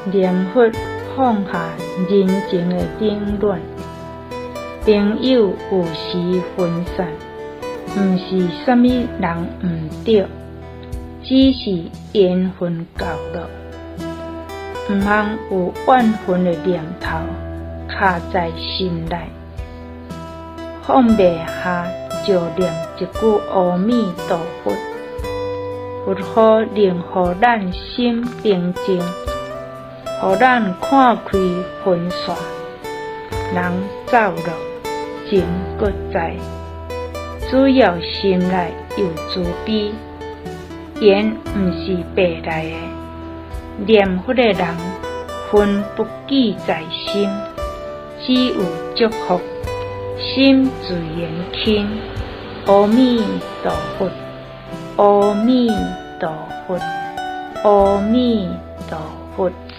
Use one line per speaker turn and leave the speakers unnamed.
念佛放下人情的冷暖，朋友有时分散，毋是啥物人毋对，只是缘分到了，毋通有怨恨的念头卡在心内，放袂下就念一句阿弥陀佛，佛号能互咱心平静，互咱看开分线，人走了情搁在，只要心内有慈悲，缘毋是白来的。念佛的人分不记在心，只有祝福，心自然轻。阿弥陀佛，阿弥陀佛，阿弥陀佛。